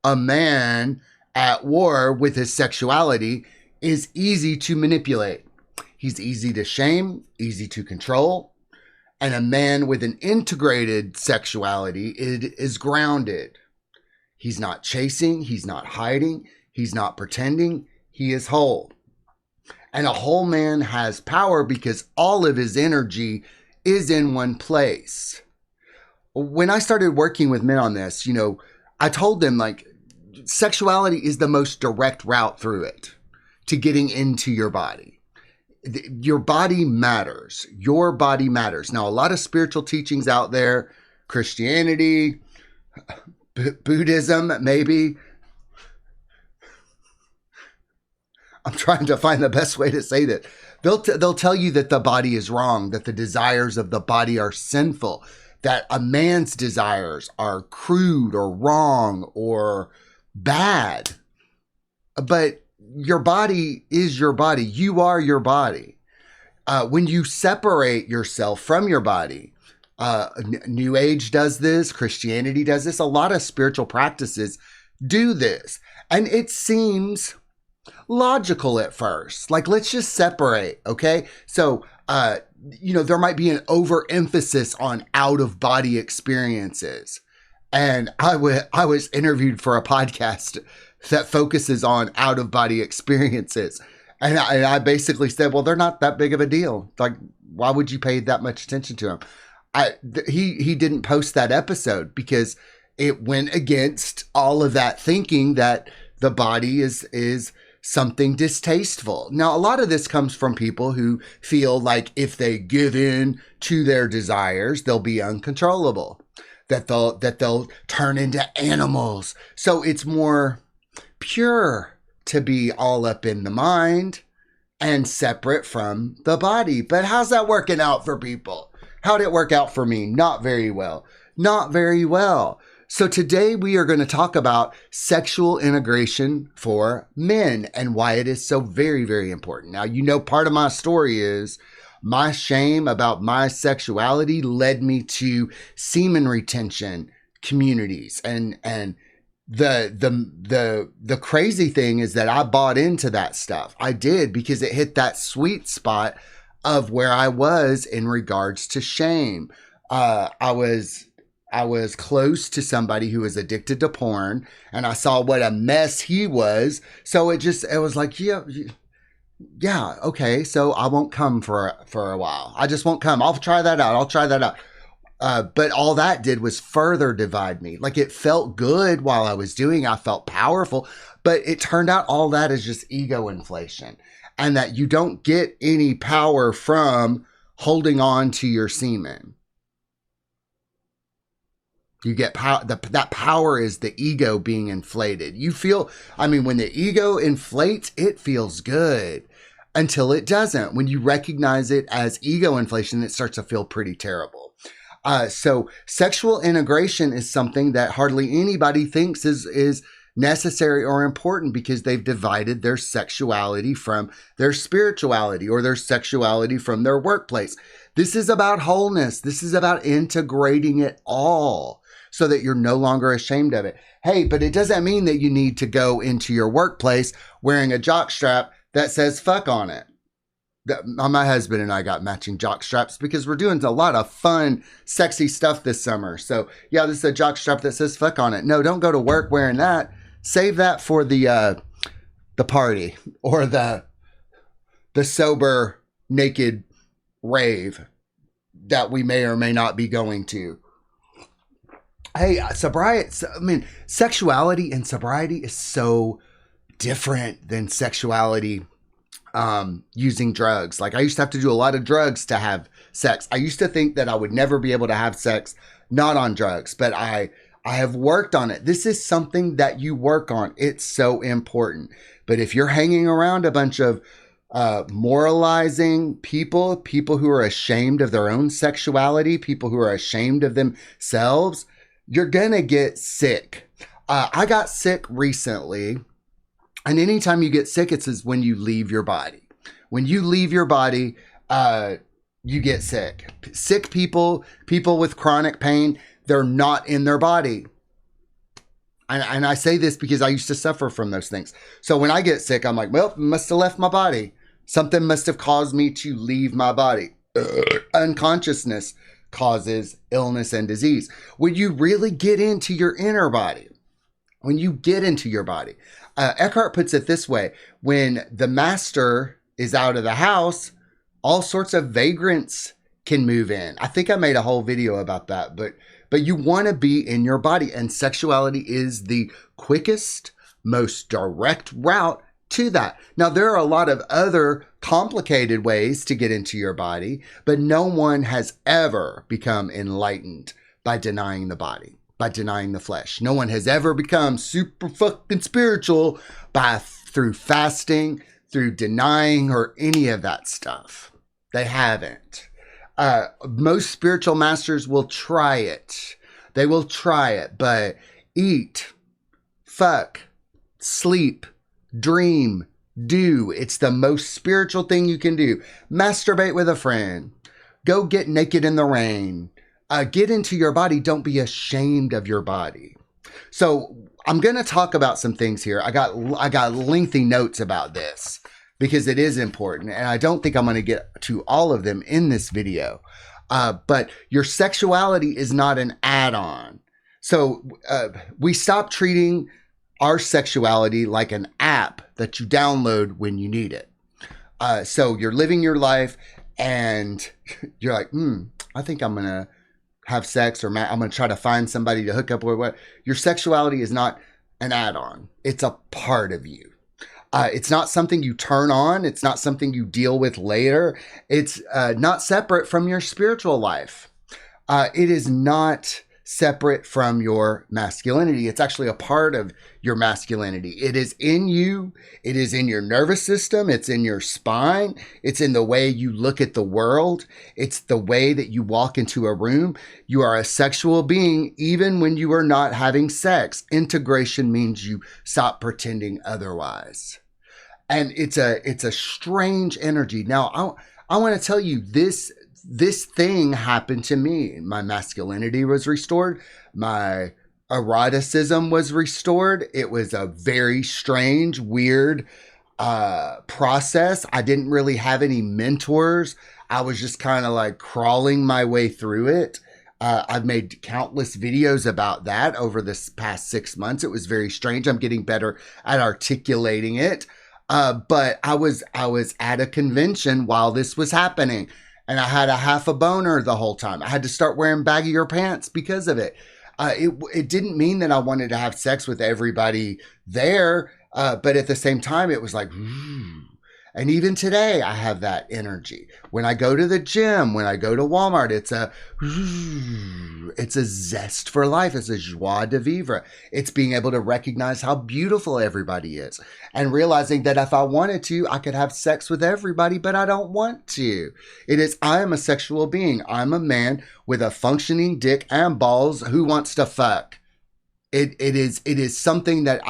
a man at war with his sexuality is easy to manipulate. He's easy to shame, easy to control. And a man with an integrated sexuality is grounded. He's not chasing, he's not hiding, he's not pretending, he is whole. And a whole man has power because all of his energy is in one place. When I started working with men on this, I told them, like, sexuality is the most direct route through it to getting into your body. Your body matters. Your body matters. Now, a lot of spiritual teachings out there, Christianity, Buddhism, maybe. I'm trying to find the best way to say that. They'll tell you that the body is wrong, that the desires of the body are sinful, that a man's desires are crude or wrong or bad. But your body is your body. You are your body. When you separate yourself from your body, New Age does this, Christianity does this, a lot of spiritual practices do this. And it seems logical at first. Like, let's just separate, okay? So, there might be an overemphasis on out-of-body experiences. And I was interviewed for a podcast that focuses on out-of-body experiences. And I basically said, well, they're not that big of a deal. Like, why would you pay that much attention to them? He didn't post that episode because it went against all of that thinking that the body is something distasteful. Now, a lot of this comes from people who feel like if they give in to their desires, they'll be uncontrollable, that they'll turn into animals. So it's more pure to be all up in the mind and separate from the body. But how's that working out for people? How'd it work out for me? Not very well. Not very well. So today we are going to talk about sexual integration for men and why it is so very, very important. Now, part of my story is my shame about my sexuality led me to semen retention communities. And the crazy thing is that I bought into that stuff. I did, because it hit that sweet spot of where I was in regards to shame. I was close to somebody who was addicted to porn, and I saw what a mess he was. So it was like, yeah, okay. So I won't come for a while. I just won't come. I'll try that out. But all that did was further divide me. Like, it felt good while I was doing it. I felt powerful, but it turned out all that is just ego inflation, and that you don't get any power from holding on to your semen. You get power. That power is the ego being inflated. You feel, when the ego inflates, it feels good until it doesn't. When you recognize it as ego inflation, it starts to feel pretty terrible. So sexual integration is something that hardly anybody thinks is necessary or important, because they've divided their sexuality from their spirituality, or their sexuality from their workplace. This is about wholeness. This is about integrating it all, so that you're no longer ashamed of it. Hey, but it doesn't mean that you need to go into your workplace wearing a jockstrap that says fuck on it. My husband and I got matching jock straps because we're doing a lot of fun, sexy stuff this summer. So yeah, this is a jock strap that says fuck on it. No, don't go to work wearing that. Save that for the party, or the sober naked rave that we may or may not be going to. Hey, sexuality and sobriety is so different than sexuality using drugs. Like, I used to have to do a lot of drugs to have sex. I used to think that I would never be able to have sex not on drugs, but I have worked on it. This is something that you work on. It's so important. But if you're hanging around a bunch of moralizing people who are ashamed of their own sexuality, people who are ashamed of themselves, you're gonna get sick. I got sick recently, and anytime you get sick, it's when you leave your body. When you leave your body, you get sick. Sick people with chronic pain, they're not in their body. And I say this because I used to suffer from those things. So when I get sick, I'm like, well, must have left my body. Something must have caused me to leave my body. Unconsciousness causes illness and disease. When you really get into your inner body, Eckhart puts it this way: when the master is out of the house, all sorts of vagrants can move in. I think I made a whole video about that, but you want to be in your body, and sexuality is the quickest, most direct route to that. Now, there are a lot of other complicated ways to get into your body, but no one has ever become enlightened by denying the body, by denying the flesh. No one has ever become super fucking spiritual through fasting, through denying, or any of that stuff. They haven't. Most spiritual masters will try it. They will try it, but eat, fuck, sleep, dream, do. It's the most spiritual thing you can do. Masturbate with a friend. Go get naked in the rain. Get into your body. Don't be ashamed of your body. So I'm going to talk about some things here. I got lengthy notes about this because it is important, and I don't think I'm going to get to all of them in this video. But your sexuality is not an add-on. So we stop treating our sexuality like an app that you download when you need it. So you're living your life and you're like, I think I'm going to have sex, or I'm going to try to find somebody to hook up with. What? Your sexuality is not an add-on. It's a part of you. It's not something you turn on. It's not something you deal with later. It's not separate from your spiritual life. It is not separate from your masculinity. It's actually a part of your masculinity. It is in you. It is in your nervous system. It's in your spine. It's in the way you look at the world. It's the way that you walk into a room. You are a sexual being even when you are not having sex. Integration means you stop pretending otherwise. And it's a strange energy. Now, I want to tell you this thing happened to me. My masculinity was restored. My eroticism was restored. It was a very strange, weird process. I didn't really have any mentors. I was just kind of like crawling my way through it. I've made countless videos about that over this past 6 months. It was very strange. I'm getting better at articulating it. But I was at a convention while this was happening, and I had a half a boner the whole time. I had to start wearing baggier pants because of it. It didn't mean that I wanted to have sex with everybody there, but at the same time, it was like, and even today, I have that energy. When I go to the gym, when I go to Walmart, it's a zest for life. It's a joie de vivre. It's being able to recognize how beautiful everybody is and realizing that if I wanted to, I could have sex with everybody, but I don't want to. I am a sexual being. I'm a man with a functioning dick and balls who wants to fuck. It is something that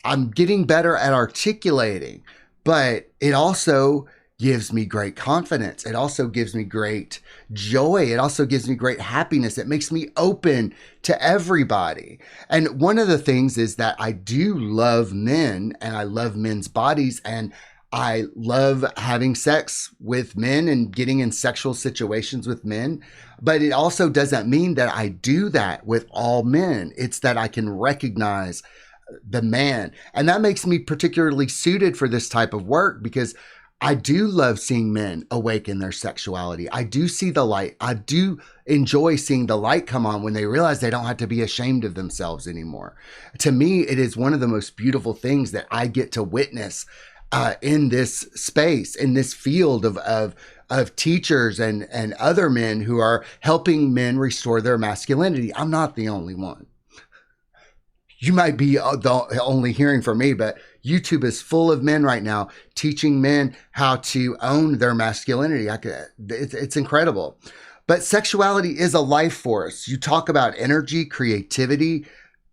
I'm getting better at articulating. But it also gives me great confidence. It also gives me great joy. It also gives me great happiness. It makes me open to everybody. And one of the things is that I do love men, and I love men's bodies, and I love having sex with men and getting in sexual situations with men. But it also doesn't mean that I do that with all men. It's that I can recognize the man. And that makes me particularly suited for this type of work because I do love seeing men awaken their sexuality. I do see the light. I do enjoy seeing the light come on when they realize they don't have to be ashamed of themselves anymore. To me, it is one of the most beautiful things that I get to witness in this space, in this field of teachers and other men who are helping men restore their masculinity. I'm not the only one. You might be only hearing from me, but YouTube is full of men right now teaching men how to own their masculinity. It's incredible. But sexuality is a life force. You talk about energy, creativity,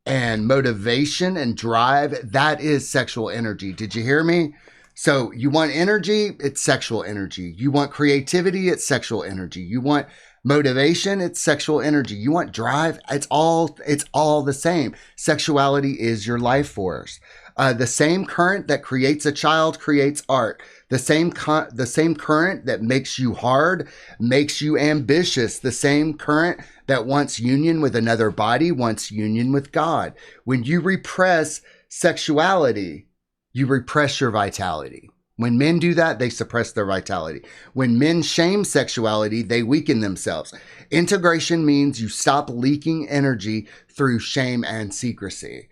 and motivation and drive. That is sexual energy. Did you hear me? So you want energy, it's sexual energy. You want creativity, it's sexual energy. You want Motivation, it's sexual energy. You want drive, it's all the same. Sexuality is your life force. The same current that creates a child creates art. The same current that makes you hard makes you ambitious. The same current that wants union with another body wants union with God. When you repress sexuality, you repress your vitality. When men do that, they suppress their vitality. When men shame sexuality, they weaken themselves. Integration means you stop leaking energy through shame and secrecy.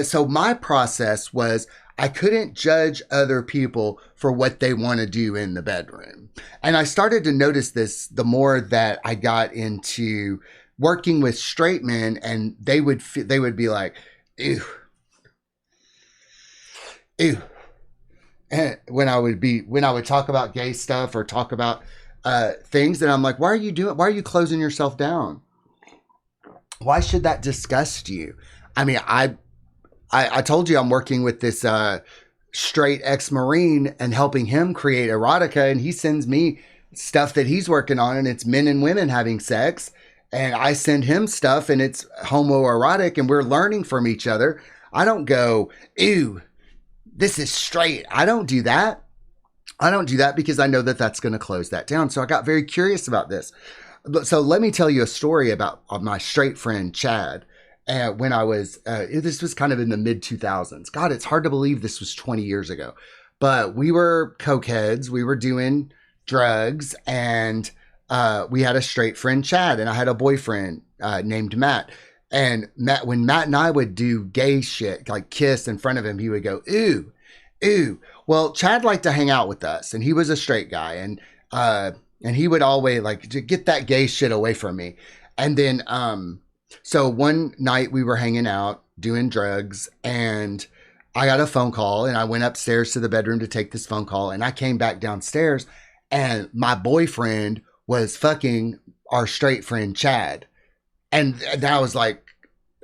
So my process was I couldn't judge other people for what they want to do in the bedroom. And I started to notice this the more that I got into working with straight men, and they would be like, ew, ew. And when I would talk about gay stuff or talk about things, and I'm like, why are you closing yourself down? Why should that disgust you? I mean, I told you I'm working with this straight ex-Marine and helping him create erotica, and he sends me stuff that he's working on, and it's men and women having sex, and I send him stuff and it's homoerotic, and we're learning from each other. I don't go, ew, this is straight. I don't do that. I don't do that because I know that that's going to close that down. So I got very curious about this. So let me tell you a story about my straight friend, Chad. When I was, this was kind of in the mid 2000s. God, it's hard to believe this was 20 years ago. But we were cokeheads. We were doing drugs. And we had a straight friend, Chad. And I had a boyfriend named Matt. And when Matt and I would do gay shit, like kiss in front of him, he would go, ooh, ooh. Well, Chad liked to hang out with us, and he was a straight guy. And he would always like, get that gay shit away from me. And then, so one night we were hanging out doing drugs, and I got a phone call, and I went upstairs to the bedroom to take this phone call. And I came back downstairs, and my boyfriend was fucking our straight friend, Chad. And I was like,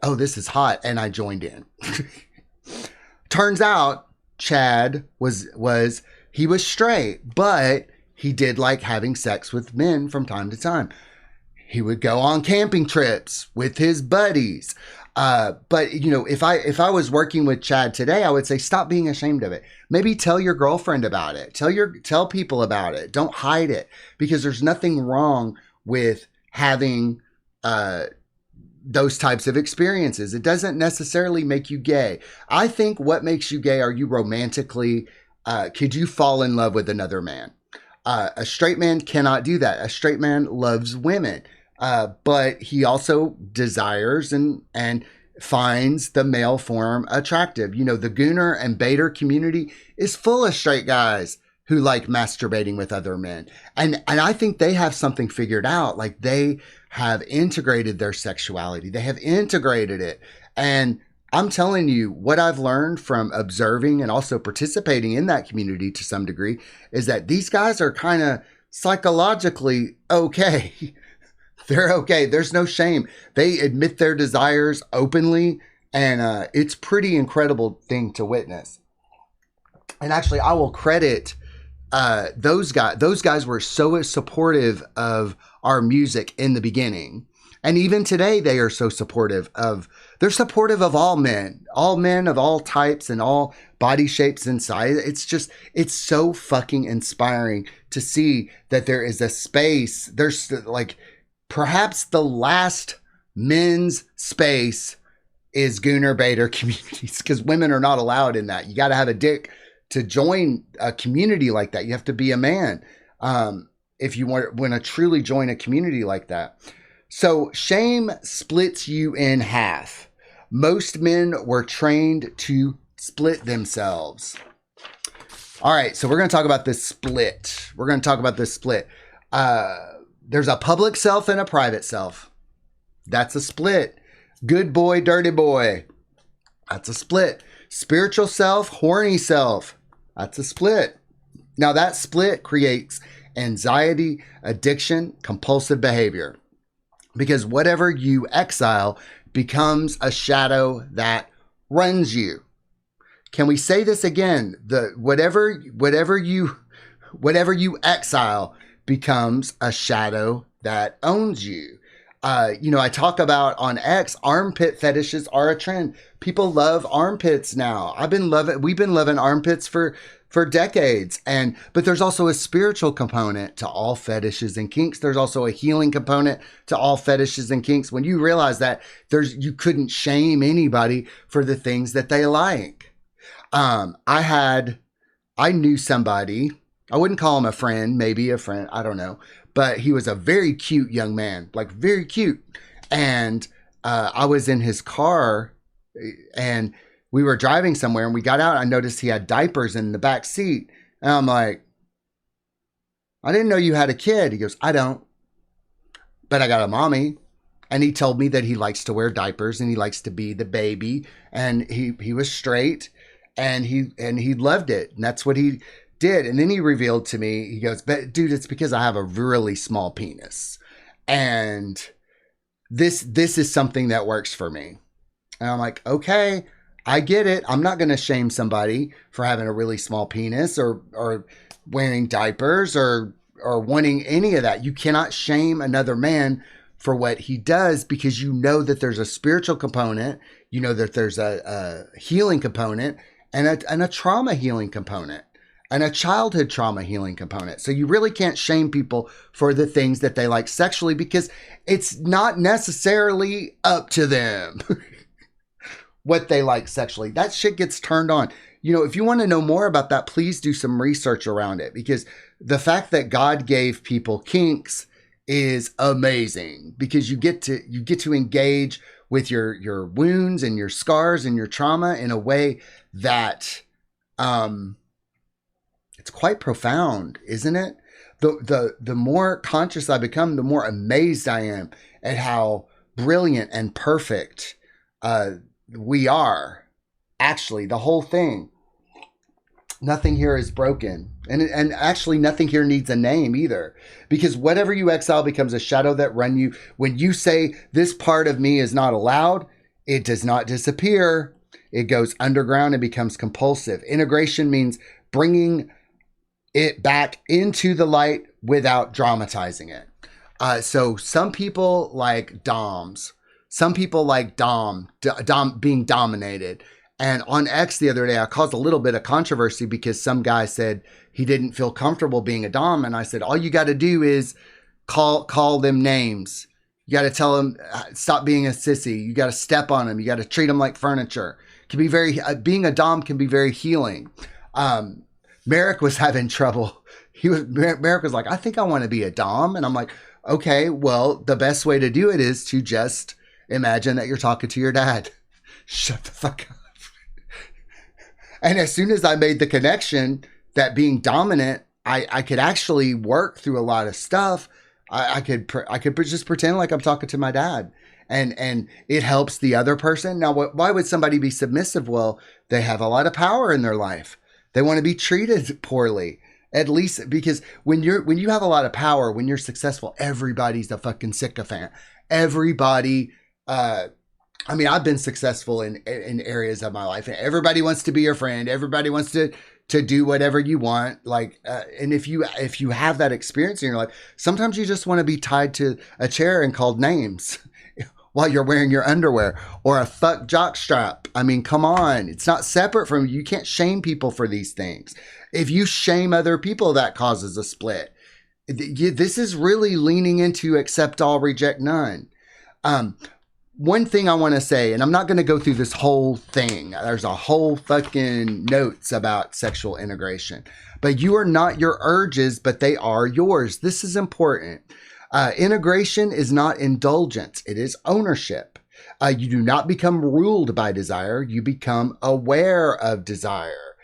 oh, this is hot. And I joined in. Turns out Chad was straight, but he did like having sex with men from time to time. He would go on camping trips with his buddies. But you know, if I was working with Chad today, I would say, stop being ashamed of it. Maybe tell your girlfriend about it. Tell people about it. Don't hide it, because there's nothing wrong with having those types of experiences. It doesn't necessarily make you gay. I think what makes you gay, are you romantically, could you fall in love with another man? A straight man cannot do that. A straight man loves women, but he also desires and finds the male form attractive. You know, the Gooner and Bader community is full of straight guys who like masturbating with other men. And I think they have something figured out. Like, they have integrated their sexuality. They have integrated it. And I'm telling you, what I've learned from observing and also participating in that community to some degree is that these guys are kind of psychologically okay. They're okay. There's no shame. They admit their desires openly. And it's pretty incredible thing to witness. And actually, I will credit those guys. Those guys were so supportive of our music in the beginning. And even today, they are so supportive they're supportive of all men of all types and all body shapes and size. It's so fucking inspiring to see that there is a space. There's like, perhaps the last men's space is Gooner Bader communities, because women are not allowed in that. You got to have a dick to join a community like that. You have to be a man if you want to truly join a community like that. So shame splits you in half. Most men were trained to split themselves. All right, so we're going to talk about this split. There's a public self and a private self. That's a split. Good boy, dirty boy. That's a split. Spiritual self, horny self. That's a split. Now that split creates anxiety, addiction, compulsive behavior. Because whatever you exile becomes a shadow that runs you. Can we say this again? Whatever you exile becomes a shadow that owns you. I talk about on X, armpit fetishes are a trend. People love armpits now. We've been loving armpits for decades. But there's also a spiritual component to all fetishes and kinks. There's also a healing component to all fetishes and kinks. When you realize that you couldn't shame anybody for the things that they like. I knew somebody, I wouldn't call him a friend, maybe a friend, I don't know. But he was a very cute young man, like very cute. And I was in his car and we were driving somewhere and we got out. I noticed he had diapers in the back seat. And I'm like, I didn't know you had a kid. He goes, I don't, but I got a mommy. And he told me that he likes to wear diapers and he likes to be the baby. And he was straight and he loved it. And that's what he did. And then he revealed to me, he goes, but dude, it's because I have a really small penis. And this is something that works for me. And I'm like, okay, I get it. I'm not going to shame somebody for having a really small penis or wearing diapers or wanting any of that. You cannot shame another man for what he does because you know that there's a spiritual component, you know that there's a healing component and a trauma healing component. And a childhood trauma healing component. So you really can't shame people for the things that they like sexually because it's not necessarily up to them what they like sexually. That shit gets turned on. If you want to know more about that, please do some research around it because the fact that God gave people kinks is amazing because you get to engage with your wounds and your scars and your trauma in a way that it's quite profound, isn't it? The more conscious I become, the more amazed I am at how brilliant and perfect we are. Actually, the whole thing. Nothing here is broken. And actually nothing here needs a name either. Because whatever you exile becomes a shadow that run you. When you say this part of me is not allowed, it does not disappear. It goes underground and becomes compulsive. Integration means bringing it back into the light without dramatizing it. So some people like doms. Some people like dom being dominated. And on X the other day, I caused a little bit of controversy because some guy said he didn't feel comfortable being a dom. And I said, all you got to do is call them names. You got to tell them, stop being a sissy. You got to step on them. You got to treat them like furniture. It can be being a dom can be very healing. Merrick was having trouble. Merrick was like, I think I want to be a dom. And I'm like, okay, well, the best way to do it is to just imagine that you're talking to your dad. Shut the fuck up. And as soon as I made the connection that being dominant, I could actually work through a lot of stuff. I could just pretend like I'm talking to my dad. And it helps the other person. Now, why would somebody be submissive? Well, they have a lot of power in their life. They want to be treated poorly, at least because when you have a lot of power, when you're successful, everybody's a fucking sycophant. Everybody, I've been successful in areas of my life and everybody wants to be your friend. Everybody wants to do whatever you want. And if you have that experience in your life, sometimes you just want to be tied to a chair and called names while you're wearing your underwear or a fuck jock strap. I mean, come on. It's not separate from you. You can't shame people for these things. If you shame other people, that causes a split. This is really leaning into accept all, reject none. One thing I want to say, and I'm not going to go through this whole thing. There's a whole fucking notes about sexual integration. But you are not your urges, but they are yours. This is important. Integration is not indulgence. It is ownership. You do not become ruled by desire. You become aware of desire.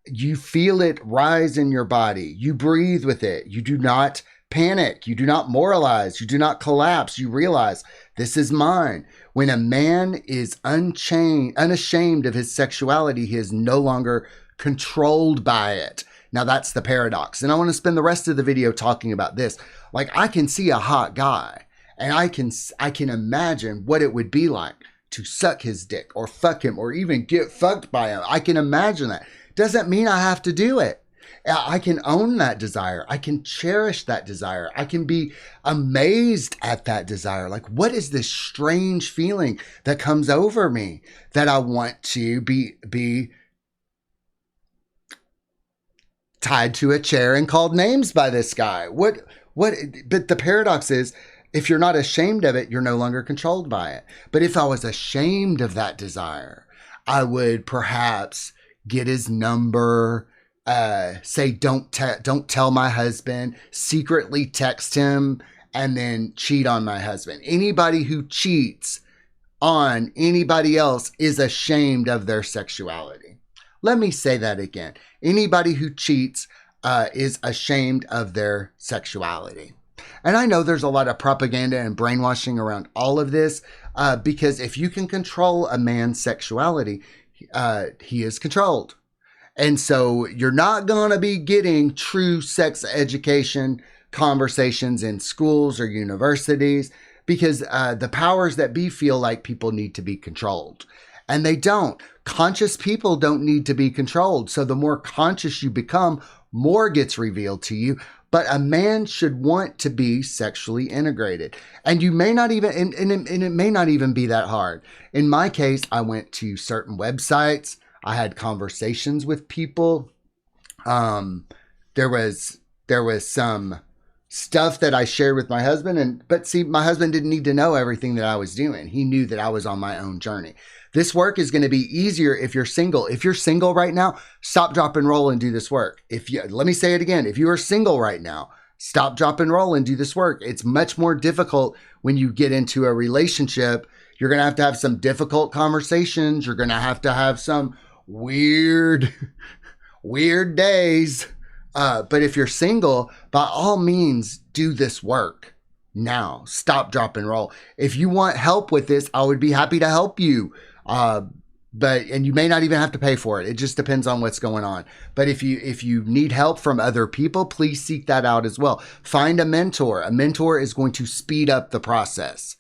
You feel it rise in your body. You breathe with it. You do not panic. You do not moralize. You do not collapse. You realize this is mine. When a man is unashamed of his sexuality, he is no longer controlled by it. Now that's the paradox. And I want to spend the rest of the video talking about this. Like, I can see a hot guy and I can imagine what it would be like to suck his dick or fuck him or even get fucked by him. I can imagine that. Doesn't mean I have to do it. I can own that desire. I can cherish that desire. I can be amazed at that desire. Like, what is this strange feeling that comes over me that I want to be tied to a chair and called names by this guy? But the paradox is, if you're not ashamed of it, you're no longer controlled by it. But if I was ashamed of that desire, I would perhaps get his number, say, don't tell my husband, secretly text him, and then cheat on my husband. Anybody who cheats on anybody else is ashamed of their sexuality. Let me say that again. Anybody who cheats is ashamed of their sexuality. And I know there's a lot of propaganda and brainwashing around all of this, because if you can control a man's sexuality, he is controlled. And so you're not going to be getting true sex education conversations in schools or universities, because the powers that be feel like people need to be controlled. And they don't. Conscious people don't need to be controlled. So the more conscious you become, more gets revealed to you. But a man should want to be sexually integrated. And you may not even, and it may not even be that hard. In my case, I went to certain websites. I had conversations with people. There was some stuff that I shared with my husband. But see, my husband didn't need to know everything that I was doing. He knew that I was on my own journey. This work is going to be easier if you're single. If you're single right now, stop, drop, and roll and do this work. Let me say it again. If you are single right now, stop, drop, and roll and do this work. It's much more difficult when you get into a relationship. You're going to have some difficult conversations. You're going to have some weird days. But if you're single, by all means, do this work now. Stop, drop, and roll. If you want help with this, I would be happy to help you. And you may not even have to pay for it. It just depends on what's going on. But if you need help from other people, please seek that out as well. Find a mentor. A mentor is going to speed up the process.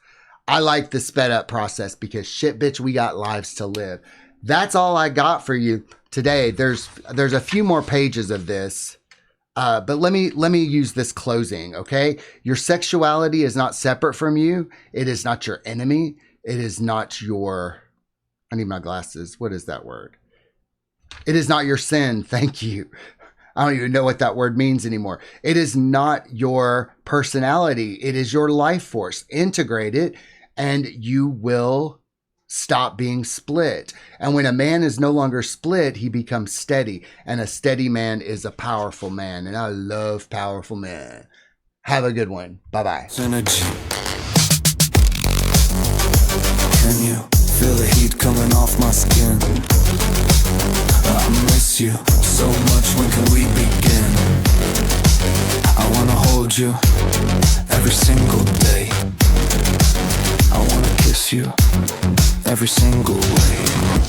I like the sped up process because shit, bitch, we got lives to live. That's all I got for you today. There's a few more pages of this. But let me use this closing, okay? Your sexuality is not separate from you. It is not your enemy. It is not your... I need my glasses. What is that word? It is not your sin. Thank you. I don't even know what that word means anymore. It is not your personality. It is your life force. Integrate it and you will stop being split. And when a man is no longer split, he becomes steady. And a steady man is a powerful man. And I love powerful men. Have a good one. Bye-bye. Synergy. Can you feel the heat coming off my skin? I miss you so much. When can we begin? I wanna hold you every single day. I wanna kiss you every single way.